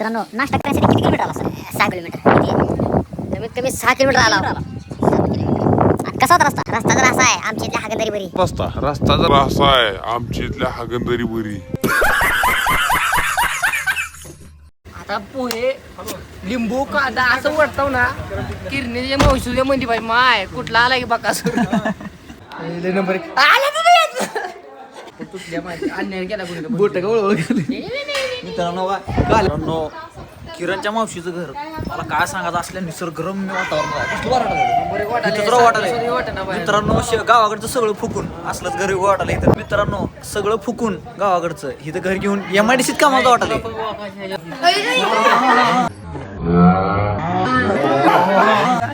मित्रांनो नाश्ता करायसाठी किती किलोमीटर आला सर? 6 किलोमीटर. किती? कमीत कमी 6 किलोमीटर आला. 7 किलोमीटर. आणि कसा होता रस्ता? रस्ता जर असा आहे आमच्या इथल्या हागंदरी बरी. रस्ता जर असा आहे आमच्या इथल्या हागंदरी बरी. आता पोहे लिंबू कांदा असं वाटतो ना किरण्याच्या मौसूच्या मध्ये बाई माय कुठला आला की बकासूर नंबर अन्याय केला बोट मित्रांनो किरणच्या मावशीचं घर मला काय सांगायचं असल्या निसर्गरम्य वातावरण मित्रांनो गावाकडचं सगळं फुकून असलंच घरी वाटायला इथं मित्रांनो सगळं फुकून गावाकडचं इथं घर घेऊन MIDCत कामाला वाटायला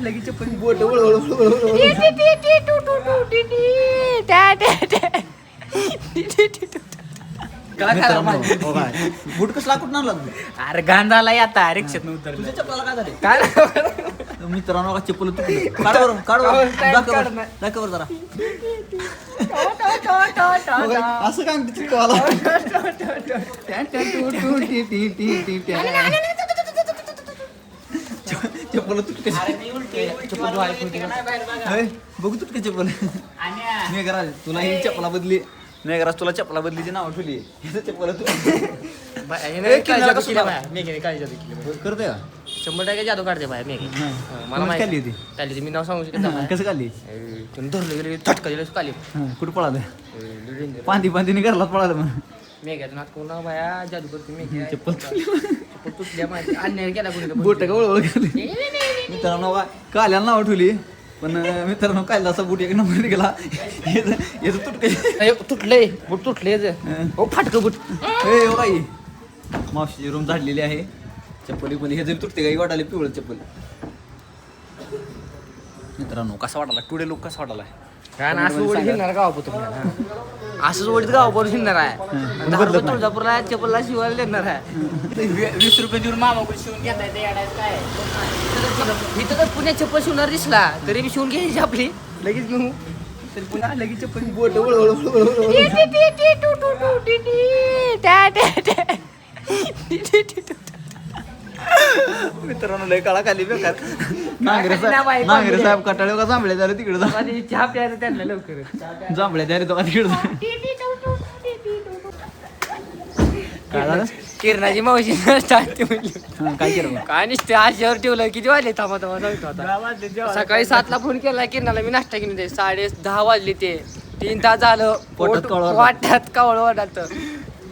लगेच बोट बूट कसला कुठं आणला अरे गांधाला आता रिक्षात उतर तुझ्या चप्पला काय झाले काय मित्रांनो का चप्पल दाखवर जरा असं काय चप्पल तुटके बघू तुटके चप्पल मी करा तुला ही चप्पला बदली नाही करा तुला चप्पला बदलीची नाव ठेवली चप्पल करते का 100% जादू काढते बाय मी मला खाल्ली माहिती होती चालली मी नाव सांगू शकत कसं खाल्ली धरलं गेलं झटका दिलं काली कुठं पळालं पांदी घरलाच पळालं मग मेघ्यातून हात कोण बाया जादू करते मेघ्या चप्पल तुटल्या माझी अन्याय केला कोणी बोट का ओळख मित्रांनो काल्याला नाव ठेवली पण मित्रांनो कायला असा बूट एक नंबर गेला याचं तुटके तुटले बूट तुटले हो फाटकं बूट हे बाई मावशीची रूम झाडलेली आहे चप्पली हे जरी तुटते काही वाटाले पिवळं चप्पल मित्रांनो कसा वाटाला टुडे लुक कसा वाटाला कारण असं ओढी हिंडणार गावापुत्र असंच ओढीत गावापुढे हिंडणार आहे तुळजापूरला चप्पलला शिवायला देणार आहे 20 रुपये देऊन मामाकडे शिवून घेताय काय इथं तर पुण्यात चप्पल शिवणार दिसला तरी मी शिवून घ्यायची आपली लगेच घेऊ तरी पुन्हा लगेच चप्पल बोट मित्रांनो लय काळा खाली बेकार नांगरे साहेब कटाळे का जांभळे झाले तिकडे चहा प्यायला त्यांना लवकर जांभळे झाले तो का तिकडे काय झालं किरणाची मावशी स्टार्ट काय केलं काय नसते आशेवर ठेवलं किती वाजले थांबा सांगतो आता सकाळी 7ला फोन केला किरणाला मी नाश्ता घेऊन दे 10:30 वाजले ते 3 तास झालं वाट्यात कावळ वाटत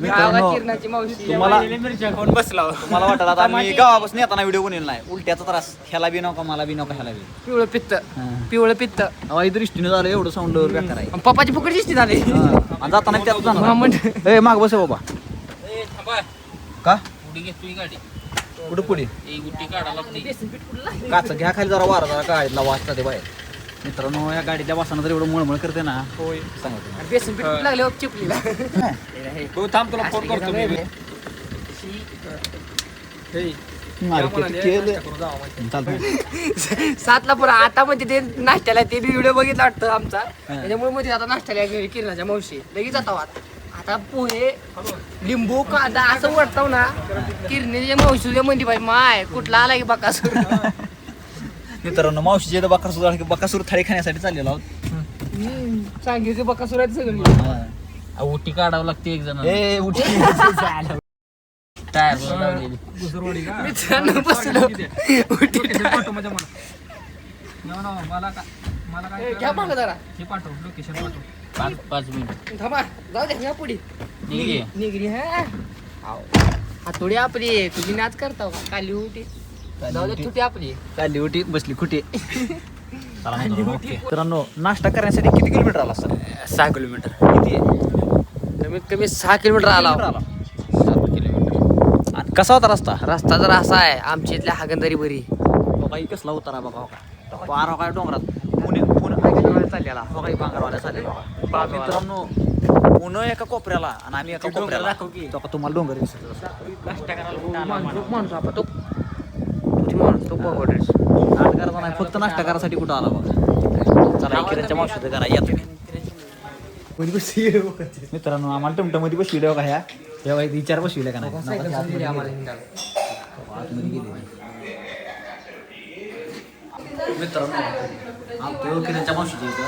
किरणाची मावशी तुम्हाला खाऊन बसला मला वाटलं आता मी गावापासून येताना व्हिडिओ बनवला नाही उलट्याचा त्रास ह्याला बी नका मला बी नका ह्याला बी पिवळं पित्त वाई दृष्टीने झालं एवढं साऊंडवर बेकार आहे पप्पाची फुकट दिसती झाली आणि जाताना त्यात जाणार ए माग बस बाबा का कुठं पुढे काच घ्या खाली जरा वारा जरा गाडीतला वाचता ते बाहेर मित्रांनो या गाडीच्या वासानं जर एवढं मळमळ करते ना होय सांगतो बेसन पीठ लागले चिपलीला थांब तुला फोन करतो मी. सातला पुरा आता म्हणजे ते नाश्त्याला ते बी व्हिडिओ बघितला वाटतं आमचा त्याच्यामुळे मध्ये आता नाश्त्याला किरणाच्या मावशी लगेच जाता आता पोहे लिंबू कांदा असं वाटतो ना किरण्याच्या मावशीच्या मध्ये बाई माय कुठला आला की बकासूर मित्रांनो मावशीचे बकासूर थाळी खाण्यासाठी चाललेलो आहोत सांगितलं बकासूर आहे सगळं उटी काढावं लागते एक जण मित्रांनो बसलो घ्या मागं जरा 5 मिनिट थांबा जाऊ द्या पुढे निगरी हातोडी आपली तुझी नाच करता काली उठी जाऊ दे तुटी आपली चालली उठी बसली कुठे मित्रांनो नाश्ता करण्यासाठी किती किलोमीटर आला सर 6 किलोमीटर किती कमीत कमी 6 किलोमीटर आला 7 किलोमीटर आणि कसा होता रस्ता जर असा आहे आमच्या इथल्या हागंदरी बरी काही कसला होता बघा पार काय डोंगरात पुणे चाललेला काही बांगरवाल्या चाललेला मित्रांनो पुणे एका कोपऱ्याला आणि आम्ही एका कोपऱ्याला तुम्हाला डोंगर माणूस आपण तो नाही फक्त नाश्ता करायसाठी कुठं आला बघा चला किरणच्या मावशीचं करा या तुम्ही मित्रांनो आम्हाला टमटमध्ये बसविल्या का ह्या इथे विचार बसविल्या का नाही आतमध्ये गेले मित्रांनो आपल्या किराच्या मावशीच्या इथं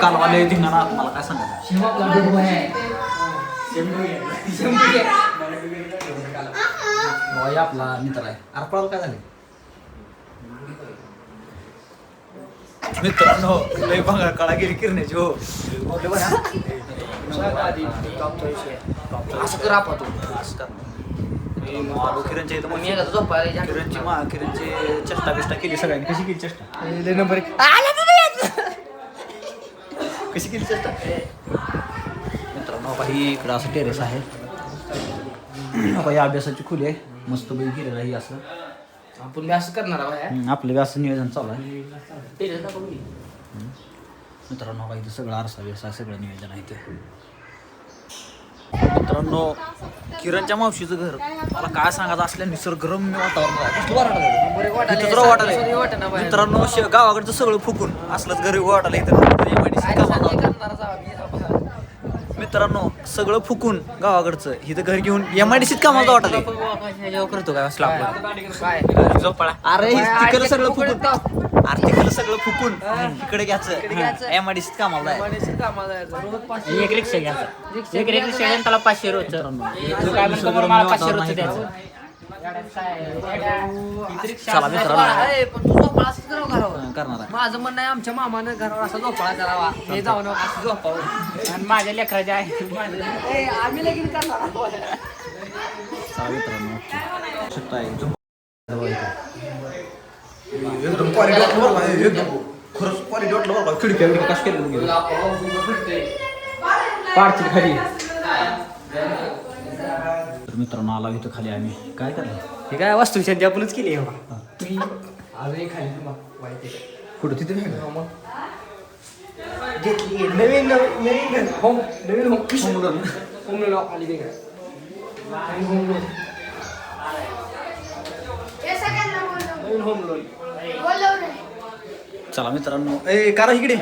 कालवा लय धिंगाणा ना तुम्हाला काय सांगायचं आपला मित्र आहे आपल्याला काय झाले मित्रांनो लय भंगार काळा गेली किरण्याची हो असं कर आपण असं कर किरणच्या इथं मग झोपायला किरणची चेष्टा बिष्टा केली सगळ्यांनी कशी केली चेष्टा नंबर कशी केली चेष्टा मित्रांनो काही इकडं असं टेरेस आहे या अभ्यासाची खोली आहे मस्त बैल केलेलं आहे असं आपण असं करणार आहोत आपलं बी असं नियोजन चालू आहे मित्रांनो इथं सगळं आरसा बिरसा सगळं नियोजन आहे ते मित्रांनो किरणच्या मावशीचं घर मला काय सांगायचं असल्या निसर्गरम्य वातावरण मित्रांनो गावाकडचं सगळं फुकून असलंच घरी वाटायला इथं मित्रांनो सगळं फुकून गावाकडचं इथं घर घेऊन एमआयडीसीत कामाला वाटायला करतो काय असलं काय अरे तिकडं सगळं फुकून आर्थिकला सगळं फुकून इकडे घ्यायचं एमआयडीसीत कामाला एक रिक्षा घ्यायचा एक रिक्षा घ्या त्याला 500 रोजचं काय म्हणतो मला 500 रोजचं द्यायचं चला मित्रांनो करणार आहे माझं म्हणणं आहे आमच्या मामानं घरावर असा झोपाळा करावा हे जाऊन असं झोपावं आणि माझ्या लेकराचे आहे आम्ही लगीन करणार चला मित्रांनो शकता एकदम क्वालिटी एकदम खरंच क्वालिटी वाटलं बरं खिडक्या बिडक्या कशा केलं पाडची खाली तर मित्रांनो आला इथं खाली आम्ही काय करणार हे काय वास्तुशांती आपणच केली आहे कुठं तिथे नाही का? नवीन होम नवीन होम होम आली वेगळं नवीन होम लोन चला मित्रांनो ए करा इकडे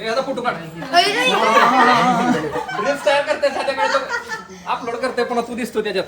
आता फोटो काढ रील्स तयार करते अपलोड करते पुन्हा तू दिसतो त्याच्यात